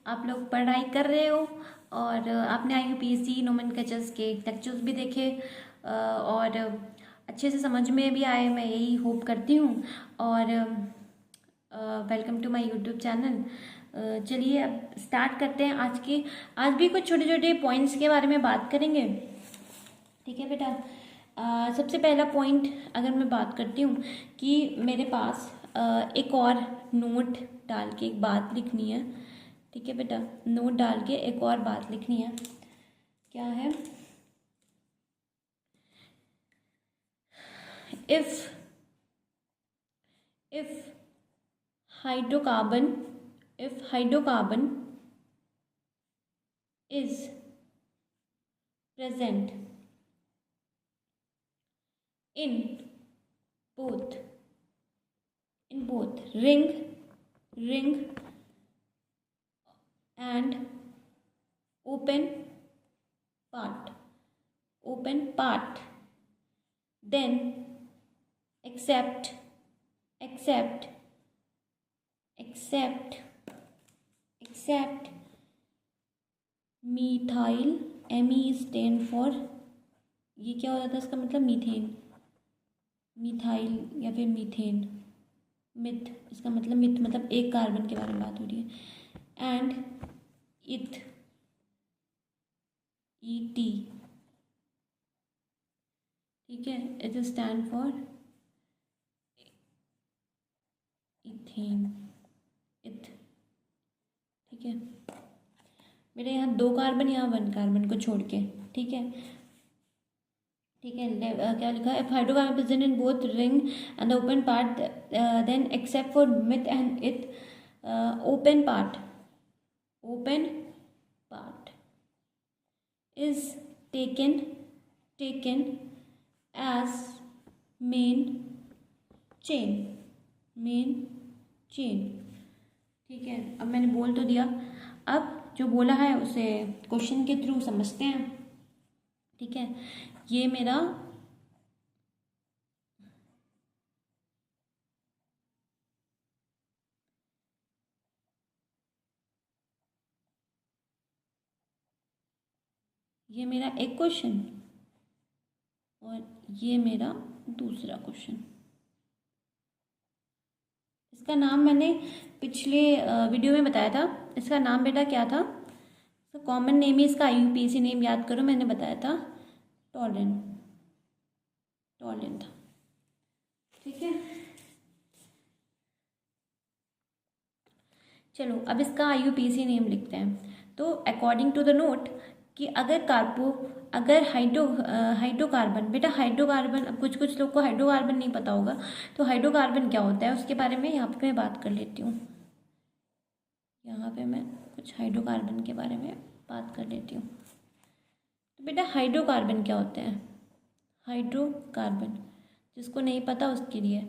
आप लोग पढ़ाई कर रहे हो और आपने IUPAC नोमेनक्लेचर्स के लेक्चर्स भी देखे और अच्छे से समझ में भी आए, मैं यही होप करती हूँ। और welcome to my YouTube channel. चलिए अब स्टार्ट करते हैं। आज भी कुछ छोटे छोटे पॉइंट्स के बारे में बात करेंगे। ठीक है बेटा। सबसे पहला पॉइंट अगर मैं बात करती हूँ कि मेरे पास एक और नोट डाल के एक बात लिखनी है। ठीक है बेटा, नोट डाल के एक और बात लिखनी है। क्या है? If hydrocarbon is present in both ring and open part, then accept methyl, Me stand for, ये क्या हो जाता है इसका मतलब? मिथाइल या फिर मीथेन। मिथ, इसका मतलब मिथ मतलब एक कार्बन के बारे में बात हो रही है। एंड इथ, ET, ठीक है, इट स्टैंड फॉर इथेन, इथ। ठीक है मेरे यहाँ 2 कार्बन, यहाँ 1 कार्बन को छोड़ के। ठीक है क्या लिखा है? If hydrocarbon present in both ring and the open part, then except for meth and eth, open part is taken as main chain. ठीक है, अब मैंने बोल तो दिया, अब जो बोला है उसे क्वेश्चन के थ्रू समझते हैं। ठीक है, ये मेरा एक क्वेश्चन और ये मेरा दूसरा क्वेश्चन। इसका नाम मैंने पिछले वीडियो में बताया था। इसका नाम बेटा क्या था? कॉमन नेम ही इसका IUPAC नेम याद करो, मैंने बताया था टॉलन था। ठीक है, चलो अब इसका IUPAC नेम लिखते हैं। तो अकॉर्डिंग टू द नोट कि अगर हाइड्रोकार्बन, बेटा हाइड्रोकार्बन, अब कुछ लोग को हाइड्रोकार्बन नहीं पता होगा, तो हाइड्रोकार्बन क्या होता है उसके बारे में यहाँ पे मैं बात कर लेती हूँ। यहाँ पे मैं कुछ हाइड्रोकार्बन के बारे में बात कर लेती हूँ। तो बेटा हाइड्रोकार्बन क्या होते हैं? हाइड्रोकार्बन जिसको नहीं पता उसके लिए।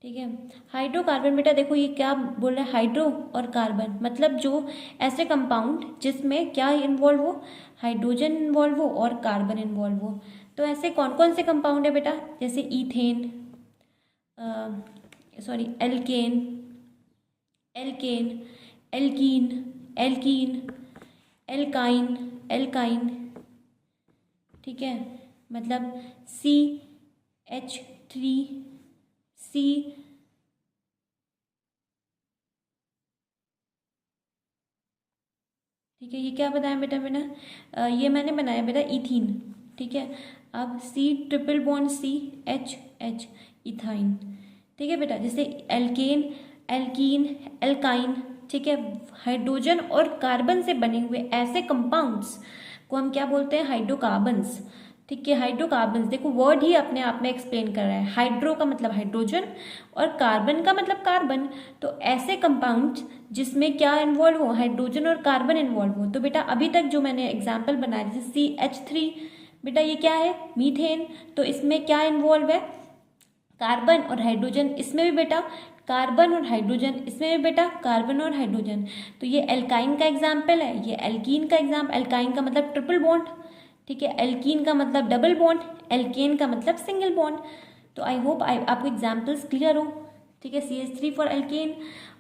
ठीक है, हाइड्रोकार्बन बेटा देखो ये क्या बोल रहा है? हाइड्रो और कार्बन, मतलब जो ऐसे कंपाउंड जिसमें क्या इन्वॉल्व हो? हाइड्रोजन इन्वॉल्व हो और कार्बन इन्वॉल्व हो। तो ऐसे कौन कौन से कंपाउंड है बेटा? जैसे एल्केन, एल्काइन। ठीक है, मतलब CH3C, ठीक है, ये क्या बताया बेटा मैंने? ये मैंने बनाया बेटा इथीन। ठीक है, अब C++CHH, इथाइन। ठीक है बेटा, जैसे एल्कीन, एल्काइन। ठीक है, हाइड्रोजन और कार्बन से बने हुए ऐसे कंपाउंड्स को हम क्या बोलते हैं? हाइड्रोकार्बन्स। ठीक है, हाइड्रोकार्बन्स देखो वर्ड ही अपने आप में एक्सप्लेन कर रहा है। हाइड्रो का मतलब हाइड्रोजन और कार्बन का मतलब कार्बन। तो ऐसे कंपाउंड्स जिसमें क्या इन्वॉल्व हो? हाइड्रोजन और कार्बन इन्वॉल्व हो। तो बेटा अभी तक जो मैंने एग्जाम्पल बनाया जैसे CH3, बेटा ये क्या है? मीथेन। तो इसमें क्या इन्वॉल्व है? कार्बन और हाइड्रोजन। इसमें भी बेटा कार्बन और हाइड्रोजन, इसमें भी बेटा कार्बन और हाइड्रोजन। तो ये एल्काइन का एग्जाम्पल है, ये एल्कीन का एग्जाम्पल। एल्काइन का मतलब ट्रिपल बॉन्ड। ठीक है, एल्कीन का मतलब डबल बॉन्ड, एल्केन का मतलब सिंगल बॉन्ड। तो आई होप आपको एग्जाम्पल्स क्लियर हो। ठीक है, CH3 फॉर एल्केन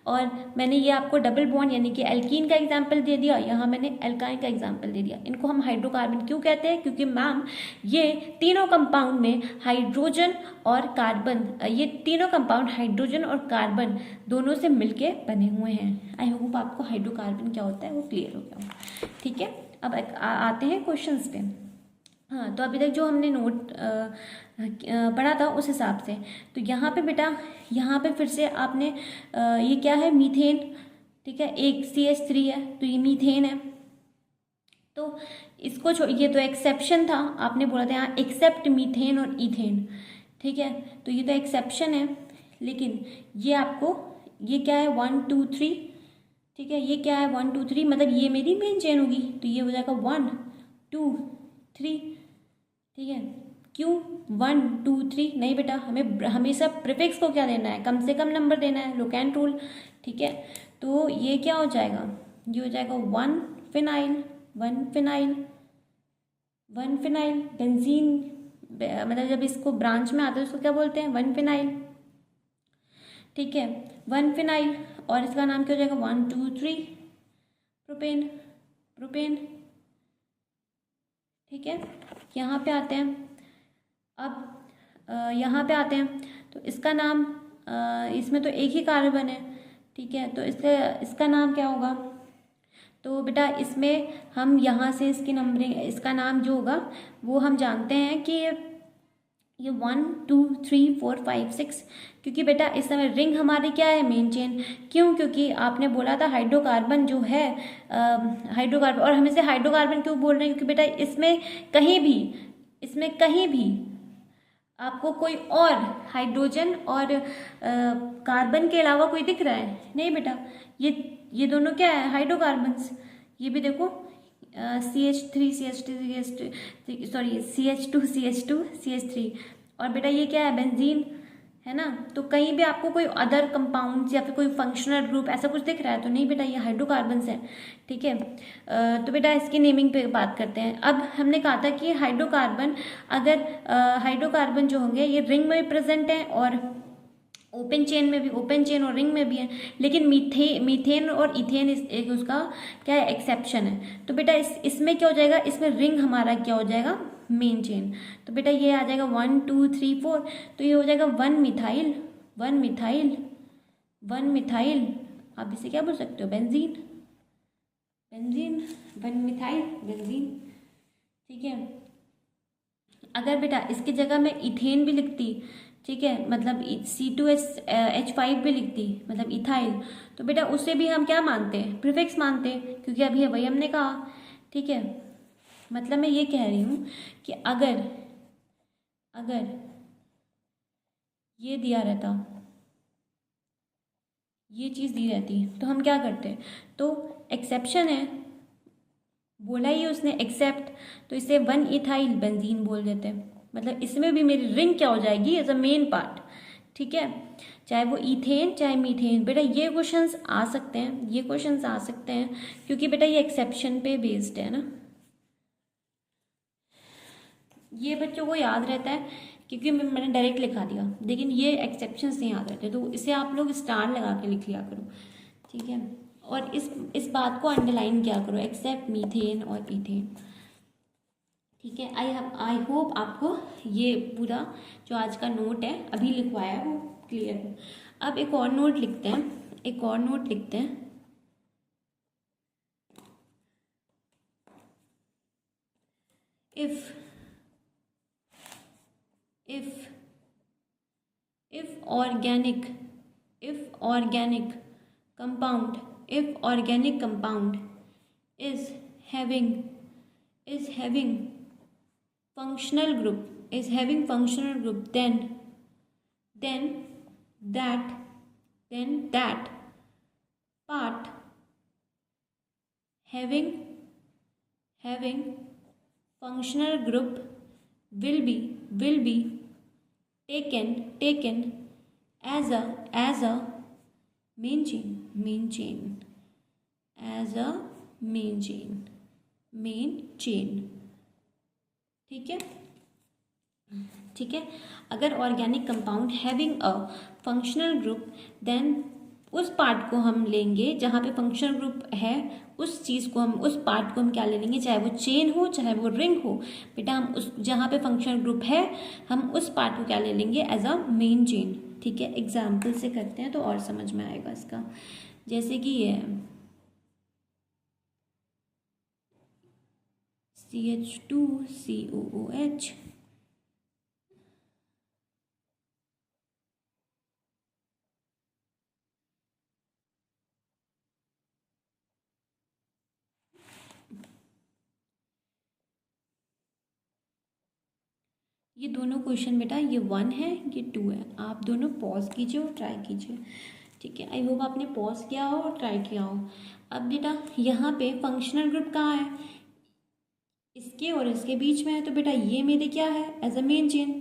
और मैंने ये आपको डबल बॉन्ड यानी कि एल्कीन का एग्जाम्पल दे दिया, यहाँ मैंने एल्काइन का एग्जाम्पल दे दिया। इनको हम हाइड्रोकार्बन क्यों कहते हैं? क्योंकि मैम ये तीनों कंपाउंड में हाइड्रोजन और कार्बन, ये तीनों कंपाउंड हाइड्रोजन और कार्बन दोनों से मिलके बने हुए हैं। आई होप आपको हाइड्रोकार्बन क्या होता है वो क्लियर हो गया हो। ठीक है, अब आते हैं क्वेश्चंस पे। हाँ, तो अभी तक जो हमने नोट पढ़ा था उस हिसाब से, तो यहाँ पे बेटा, यहाँ पे फिर से आपने ये क्या है? मीथेन। ठीक है, एक CH3 है तो ये मीथेन है। तो इसको ये तो एक्सेप्शन था, आपने बोला था यहाँ एक्सेप्ट मीथेन और इथेन। ठीक है, तो ये तो एक्सेप्शन है, लेकिन ये आपको ये क्या है? 1 2 3। ठीक है, ये क्या है? 1 2 3, मतलब ये मेरी मेन चेन होगी, तो ये हो जाएगा 1 2 3। ठीक है, क्यों 1 2 3? नहीं बेटा, हमें हमेशा प्रीफिक्स को क्या देना है? कम से कम नंबर देना है, लोकेंट रूल। ठीक है, तो ये क्या हो जाएगा? ये हो जाएगा 1 फिनाइल 1 फिनाइल 1 फिनाइल बेंजीन, मतलब जब इसको ब्रांच में आता है उसको क्या बोलते हैं? 1 फिनाइल। ठीक है, 1 फिनाइल, और इसका नाम क्या हो जाएगा? 1 2 3 प्रोपेन प्रोपेन। ठीक है, यहाँ पे आते हैं। अब यहाँ पे आते हैं, तो इसका नाम, इसमें तो एक ही कार्बन है। ठीक है, तो इसका नाम क्या होगा? तो बेटा इसमें हम यहाँ से इसकी नंबरिंग, इसका नाम जो होगा वो हम जानते हैं कि ये 1 2 3 4 5 6, क्योंकि बेटा इस समय रिंग हमारी क्या है? Main chain. क्यों? क्योंकि आपने बोला था हाइड्रोकार्बन जो है, हाइड्रोकार्बन, और हम इसे हाइड्रोकार्बन क्यों बोल रहे हैं? क्योंकि बेटा इसमें कहीं भी आपको कोई और हाइड्रोजन और कार्बन के अलावा कोई दिख रहा है? नहीं बेटा, ये दोनों क्या है? हाइड्रोकार्बन्स। ये भी देखो CH3 CH2 sorry CH2 CH2 CH3, और बेटा ये क्या है? बेंजीन है ना। तो कहीं भी आपको कोई अदर कंपाउंड्स या फिर कोई फंक्शनल ग्रुप ऐसा कुछ दिख रहा है तो नहीं बेटा, ये हाइड्रोकार्बन्स है। ठीक है, तो बेटा इसकी नेमिंग पे बात करते हैं। अब हमने कहा था कि हाइड्रोकार्बन, अगर हाइड्रोकार्बन जो होंगे ये रिंग में भी प्रेजेंट है और ओपन चेन में भी, ओपन चेन और रिंग में भी है, लेकिन मीथेन और इथेन एक उसका क्या है? एक्सेप्शन है। तो बेटा इसमें क्या हो जाएगा? इसमें रिंग हमारा क्या हो जाएगा? Main chain. तो बेटा ये आ जाएगा 1 2 3 4, तो ये हो जाएगा 1 मिथाइल 1 मिथाइल 1 मिथाइल, आप इसे क्या बोल सकते हो? Benzene benzene 1 methyl benzene. ठीक है, अगर बेटा इसकी जगह मैं इथेन भी लिखती, ठीक है, मतलब C2H5 भी लिखती, मतलब इथाइल, तो बेटा उसे भी हम क्या मानते हैं? प्रीफिक्स मानते हैं, क्योंकि अभी वही हमने कहा। ठीक है, मतलब मैं ये कह रही हूँ कि अगर ये दिया रहता, ये चीज़ दी रहती, तो हम क्या करते? तो एक्सेप्शन है, बोला ही उसने एक्सेप्ट, तो इसे 1 इथाइल बेंजीन बोल देते, मतलब इसमें भी मेरी रिंग क्या हो जाएगी? As a main part. ठीक है, चाहे वो इथेन चाहे मीथेन। बेटा ये क्वेश्चंस आ सकते हैं, ये क्वेश्चंस आ सकते हैं, क्योंकि बेटा ये एक्सेप्शन पे बेस्ड है ना, ये बच्चों को याद रहता है क्योंकि मैंने डायरेक्ट लिखा दिया, लेकिन ये एक्सेप्शंस नहीं याद रहते, तो इसे आप लोग स्टार लगा के लिख लिया करो। ठीक है, और इस बात को अंडरलाइन किया करो, एक्सेप्ट मीथेन और इथेन। ठीक है, आई होप आपको ये पूरा जो आज का नोट है अभी लिखवाया है वो क्लियर हो। अब एक और नोट लिखते हैं, if organic compound is having functional group, then that part having functional group will be taken as a main chain as a main chain। ठीक है, अगर organic compound having a functional group, then उस part को हम लेंगे जहाँ पे functional group है, उस चीज़ को हम, उस पार्ट को हम क्या ले लेंगे, चाहे वो चेन हो चाहे वो रिंग हो बेटा, हम उस जहाँ पे फंक्शनल ग्रुप है हम उस पार्ट को क्या ले लेंगे, एज अ मेन चेन। ठीक है, एग्जाम्पल से करते हैं तो और समझ में आएगा इसका। जैसे कि ये CH2COOH, ये दोनों क्वेश्चन बेटा, ये 1 है ये 2 है, आप दोनों पॉज कीजिए और ट्राई कीजिए। ठीक है, आई होप आपने पॉज किया हो और ट्राई किया हो। अब बेटा यहाँ पे फंक्शनल ग्रुप कहाँ है, इसके और इसके बीच में है, तो बेटा ये मेरे क्या है, एज अ मेन चेन।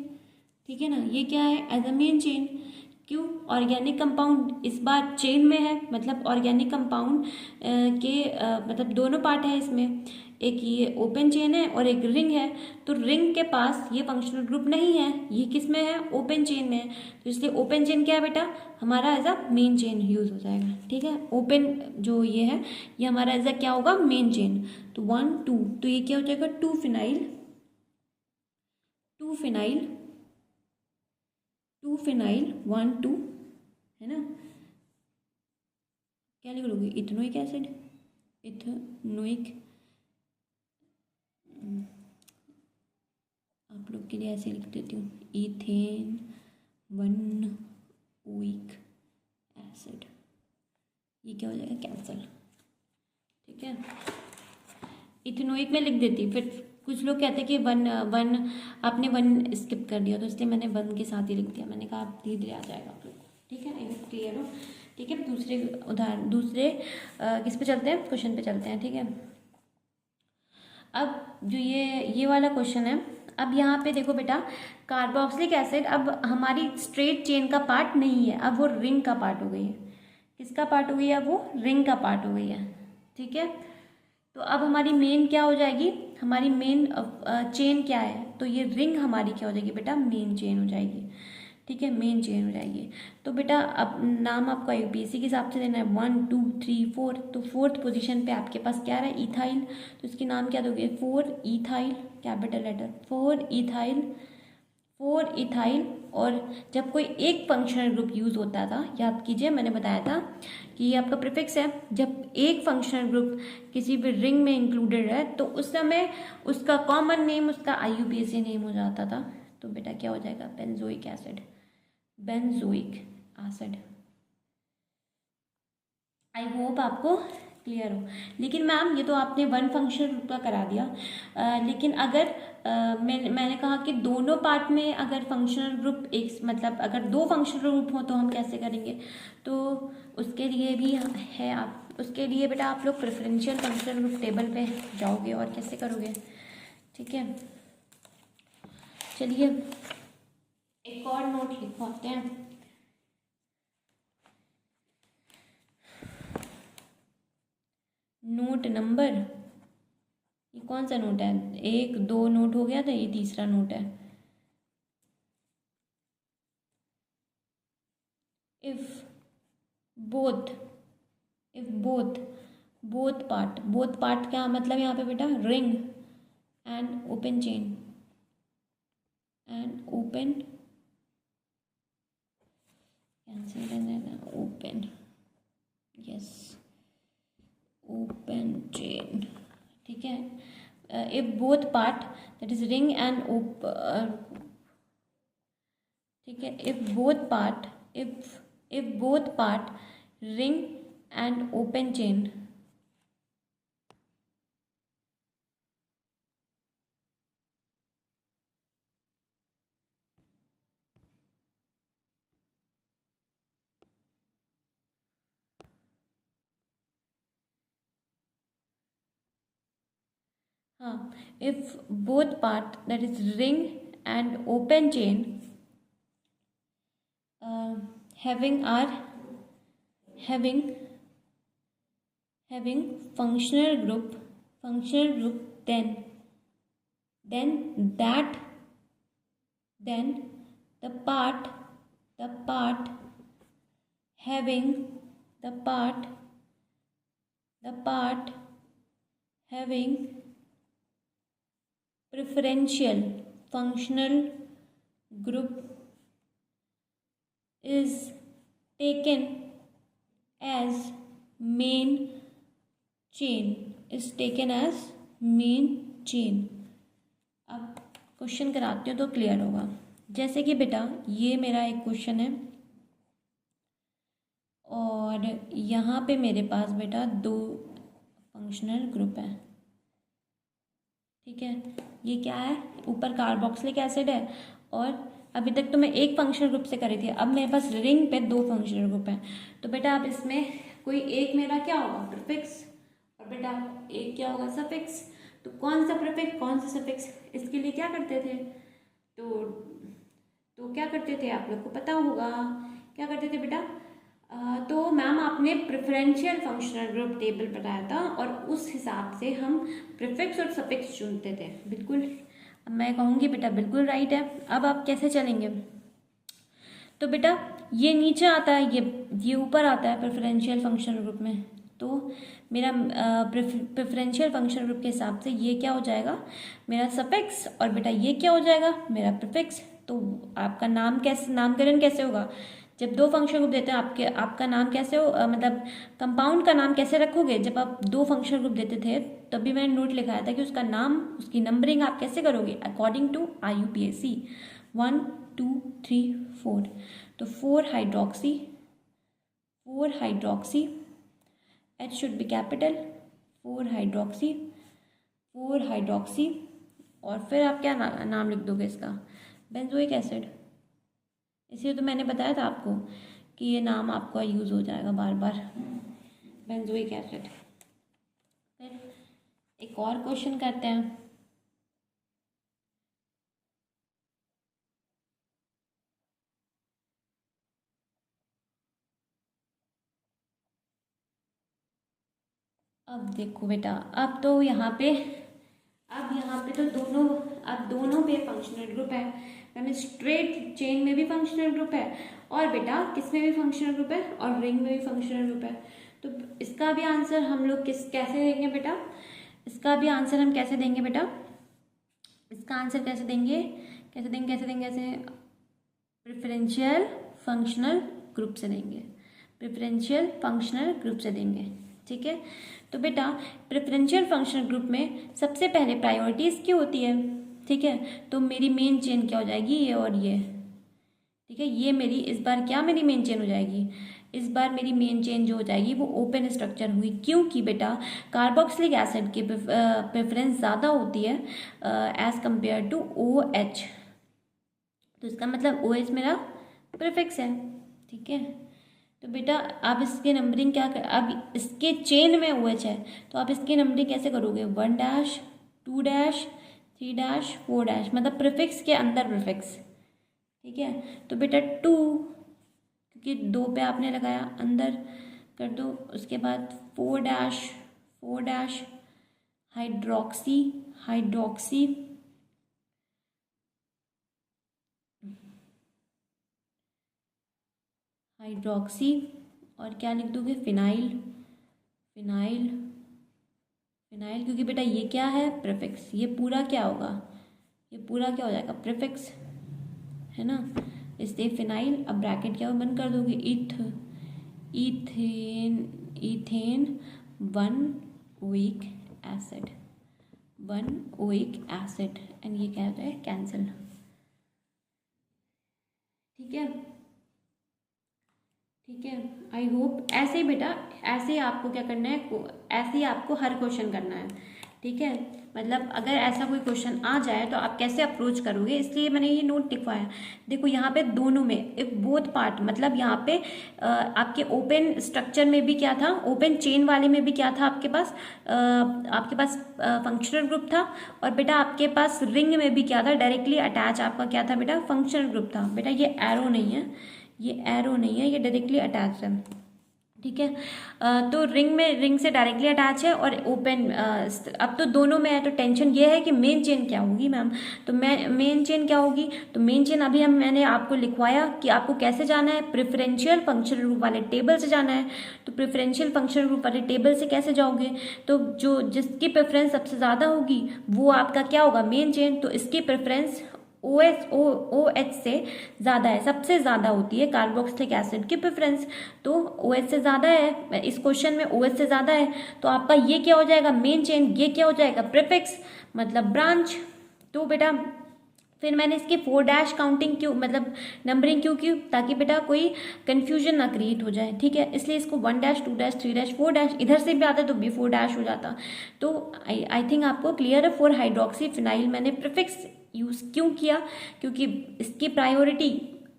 ठीक है ना, ये क्या है, एज अ मेन चेन। क्यों, ऑर्गेनिक कंपाउंड इस बार चेन में है, मतलब ऑर्गेनिक कंपाउंड के मतलब दोनों पार्ट है इसमें, एक ये ओपन चेन है और एक रिंग है। तो रिंग के पास ये फंक्शनल ग्रुप नहीं है, ये किस में है, ओपन चेन में है। तो इसलिए ओपन चेन क्या है बेटा, हमारा as a main chain use हो जाएगा। ठीक है, ओपन जो ये है ये हमारा एज अ क्या होगा, मेन चेन। तो 1 2, तो ये क्या हो जाएगा, 2 फिनाइल, 2 फिनाइल, 2 फिनाइल 1 2, है ना। क्या लिख लोगे, इथेनोइक एसिड, इथेनोइक, आप लोग के लिए ऐसे लिख देती हूँ, इथेन 1 ओइक एसिड। ये क्या हो जाएगा, कैंसल। ठीक है, इथेनोइक में लिख देती, फिर कुछ लोग कहते हैं कि वन वन आपने 1 स्किप कर दिया, तो इसलिए मैंने 1 के साथ ही लिख दिया। मैंने कहा आप धीरे धीरे आ जाएगा आप लोग को। ठीक है, ये क्लियर हो। ठीक है, दूसरे उदाहरण, दूसरे किस पे चलते हैं, क्वेश्चन पे चलते हैं। ठीक है, अब जो ये वाला क्वेश्चन है, अब यहाँ पे देखो बेटा, कार्बोक्सिलिक एसिड अब हमारी स्ट्रेट चेन का पार्ट नहीं है, अब वो रिंग का पार्ट हो गई है। किसका पार्ट हो गई है, वो रिंग का पार्ट हो गई है। ठीक है, तो अब हमारी मेन क्या हो जाएगी, हमारी मेन चेन क्या है, तो ये रिंग हमारी क्या हो जाएगी बेटा, मेन चेन हो जाएगी। ठीक है, मेन चेन हो जाएगी। तो बेटा अब नाम आपको IUPAC के हिसाब से देना है, 1 2 3 4। तो 4th पोजीशन पे आपके पास क्या रहा है, इथाइल। तो इसके नाम क्या दोगे, 4 ethyl, capital letter 4 ethyl, 4 ethyl. और जब कोई एक फंक्शनल ग्रुप यूज होता था, याद कीजिए मैंने बताया था कि ये आपका प्रीफिक्स है, जब एक फंक्शनल ग्रुप किसी भी रिंग में इंक्लूडेड है तो उस समय उसका कॉमन नेम उसका IUPAC नेम हो जाता था। तो बेटा क्या हो जाएगा, benzoic acid, benzoic acid. I hope आपको क्लियर हो। लेकिन मैम ये तो आपने 1 फंक्शनल ग्रुप का करा दिया, लेकिन अगर मैंने कहा कि दोनों पार्ट में अगर फंक्शनल ग्रुप एक, मतलब अगर 2 फंक्शनल ग्रुप हो तो हम कैसे करेंगे, तो उसके लिए भी है, आप उसके लिए बेटा आप लोग प्रेफरेंशियल फंक्शनल ग्रुप टेबल पे जाओगे और कैसे करोगे। ठीक है, चलिए एक और नोट लिखवाते हैं। नोट नंबर, ये कौन सा नोट है, 1 2 नोट हो गया था, ये तीसरा नोट है। If both, if both, both part क्या मतलब यहाँ पे बेटा, ring and open chain, and open, open, yes, open chain. ठीक है, if both part that is ring and ठीक है, if both part, if both part ring and open chain, हाँ, if both part that is ring and open chain having are having functional group, then that then the part having the part having preferential functional group is taken as main chain। अब question कराती हूँ तो clear होगा। जैसे कि बेटा ये मेरा एक क्वेश्चन है और यहाँ पे मेरे पास बेटा 2 फंक्शनल ग्रुप है, ठीक है। ये क्या है, ऊपर कार्बोक्सिलिक एसिड है और अभी तक तो मैं एक फंक्शनल ग्रुप से करी थी, अब मेरे पास रिंग पे 2 फंक्शनल ग्रुप हैं। तो बेटा अब इसमें कोई एक मेरा क्या होगा, प्रीफिक्स, और बेटा एक क्या होगा, सफिक्स। तो कौन सा प्रीफिक्स कौन सा सफिक्स, इसके लिए क्या करते थे, तो क्या करते थे, आप लोग को पता होगा क्या करते थे बेटा। तो मैम आपने प्रेफरेंशियल फंक्शनल ग्रुप टेबल बताया था और उस हिसाब से हम प्रीफिक्स और सफिक्स चुनते थे, बिल्कुल। अब मैं कहूँगी बेटा बिल्कुल राइट है। अब आप कैसे चलेंगे, तो बेटा ये नीचे आता है, ये ऊपर आता है प्रेफरेंशियल फंक्शनल ग्रुप में। तो मेरा प्रेफरेंशियल फंक्शनल ग्रुप के हिसाब से ये क्या हो जाएगा, मेरा सफिक्स, और बेटा ये क्या हो जाएगा, मेरा प्रीफिक्स। तो आपका नामकरण कैसे होगा, जब 2 फंक्शनल ग्रुप देते हैं आपका नाम कैसे हो, मतलब कंपाउंड का नाम कैसे रखोगे। जब आप 2 फंक्शनल ग्रुप देते थे तभी मैंने नोट लिखाया था कि उसका नाम, उसकी नंबरिंग आप कैसे करोगे, अकॉर्डिंग टू IUPAC 1 2 3 4। तो 4 hydroxy, H should be capital, 4 hydroxy, और फिर आप क्या नाम लिख दोगे इसका, बेंजोइक एसिड। इसलिए तो मैंने बताया था आपको कि ये नाम आपका यूज़ हो जाएगा बार बार, बेंजोइक एसिड। फिर एक और क्वेश्चन करते हैं। अब देखो बेटा, अब यहाँ पे तो दोनों पे फंक्शनल ग्रुप है, यानी स्ट्रेट चेन में भी फंक्शनल ग्रुप है और बेटा किस में भी फंक्शनल ग्रुप है, और रिंग में भी फंक्शनल ग्रुप है। तो इसका भी आंसर हम लोग कैसे देंगे बेटा, इसका आंसर कैसे देंगे ऐसे प्रेफरेंशियल फंक्शनल ग्रुप से देंगे, ठीक है। तो बेटा प्रेफरेंशियल फंक्शनल ग्रुप में सबसे पहले प्रायोरिटीज की होती है, ठीक है। तो मेरी मेन चेन क्या हो जाएगी, ये और ये, ठीक है। ये मेरी इस बार मेन चेन हो जाएगी। इस बार मेरी मेन चेन जो हो जाएगी वो ओपन स्ट्रक्चर हुई, क्योंकि बेटा कार्बोक्सिलिक एसिड की प्रेफरेंस ज़्यादा होती है एज कंपेयर टू OH। तो इसका मतलब OH मेरा प्रीफिक्स है, ठीक है। तो बेटा आप इसके नंबरिंग अब इसके चेन में OH है तो आप इसकी नंबरिंग कैसे करोगे, 1 2 3 4 मतलब प्रीफिक्स के अंदर प्रीफिक्स, ठीक है। तो बेटा 2 क्योंकि 2 पे आपने लगाया, अंदर कर दो। उसके बाद 4 हाइड्रोक्सी और क्या लिख दोगे, फिनाइल, क्योंकि बेटा ये क्या है, प्रीफिक्स। ये पूरा क्या हो जाएगा, प्रीफिक्स, है ना। इसलिए फिनाइल। अब ब्रैकेट क्या बंद कर दोगे, इथेन 1 ओइक एसिड एंड ये क्या होता है, कैंसिल, ठीक है। आई होप ऐसे ही बेटा, ऐसे ही आपको क्या करना है, ऐसे ही आपको हर क्वेश्चन करना है, ठीक है। मतलब अगर ऐसा कोई क्वेश्चन आ जाए तो आप कैसे अप्रोच करोगे, इसलिए मैंने ये नोट लिखवाया। देखो यहाँ पे दोनों में एक बोथ पार्ट, मतलब यहाँ पे आपके ओपन स्ट्रक्चर में भी क्या था, ओपन चेन वाले में भी क्या था, आपके पास फंक्शनल ग्रुप था, और बेटा आपके पास रिंग में भी क्या था, डायरेक्टली अटैच आपका क्या था बेटा, फंक्शनल ग्रुप था। बेटा ये एरो नहीं है, ये डायरेक्टली अटैच है, ठीक है। तो रिंग से डायरेक्टली अटैच है और ओपन। अब तो दोनों में है, तो टेंशन ये है कि मेन चेन क्या होगी मैम। तो मेन चेन क्या होगी, तो मेन चेन अभी मैंने आपको लिखवाया कि आपको कैसे जाना है, प्रेफरेंशियल फंक्शनल ग्रुप वाले टेबल से जाना है। तो प्रेफरेंशियल फंक्शनल ग्रुप वाले टेबल से कैसे जाओगे, तो जो जिसकी प्रेफरेंस सबसे ज़्यादा होगी वो आपका क्या होगा, मेन चेन। तो इसकी प्रेफरेंस OH से ज़्यादा है, सबसे ज़्यादा होती है कार्बोक्सिलिक एसिड की प्रेफरेंस। तो OH से ज़्यादा है, इस क्वेश्चन में OH से ज़्यादा है, तो आपका ये क्या हो जाएगा, मेन चेन। ये क्या हो जाएगा, प्रीफिक्स मतलब ब्रांच। तो बेटा फिर मैंने इसकी 4 डैश काउंटिंग क्यों, मतलब नंबरिंग क्यों की, ताकि बेटा कोई कंफ्यूजन ना क्रिएट हो जाए, ठीक है। इसलिए इसको 1 डैश 2 डैश 3 डैश 4 डैश, इधर से भी आता तो भी 4 डैश हो जाता। तो आई थिंक आपको क्लियर है। 4 हाइड्रोक्सी फिनाइल मैंने प्रीफिक्स यूज़ क्यों किया, क्योंकि इसकी प्रायोरिटी,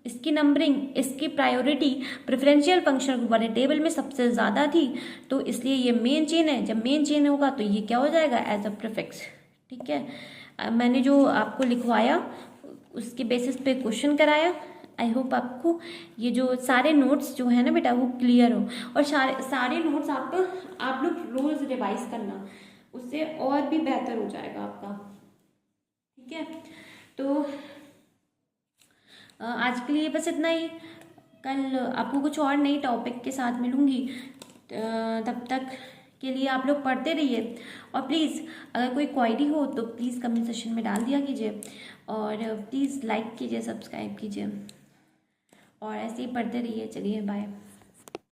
इसकी नंबरिंग, इसकी प्रायोरिटी प्रेफरेंशियल फंक्शनल ग्रुप वाले टेबल में सबसे ज़्यादा थी। तो इसलिए ये मेन चेन है। जब मेन चेन होगा तो ये क्या हो जाएगा, एज अ प्रीफिक्स, ठीक है। मैंने जो आपको लिखवाया उसके बेसिस पे क्वेश्चन कराया। आई होप आपको ये जो सारे नोट्स जो है ना बेटा वो क्लियर हो, और सारे नोट्स आप लोग रोज रिवाइज करना, उससे और भी बेहतर हो जाएगा आपका, ठीक है। तो आज के लिए बस इतना ही। कल आपको कुछ और नई टॉपिक के साथ मिलूंगी। तब तक के लिए आप लोग पढ़ते रहिए, और प्लीज़ अगर कोई क्वेरी हो तो प्लीज़ कमेंट सेक्शन में डाल दिया कीजिए, और प्लीज़ लाइक कीजिए, सब्सक्राइब कीजिए, और ऐसे ही पढ़ते रहिए। चलिए बाय।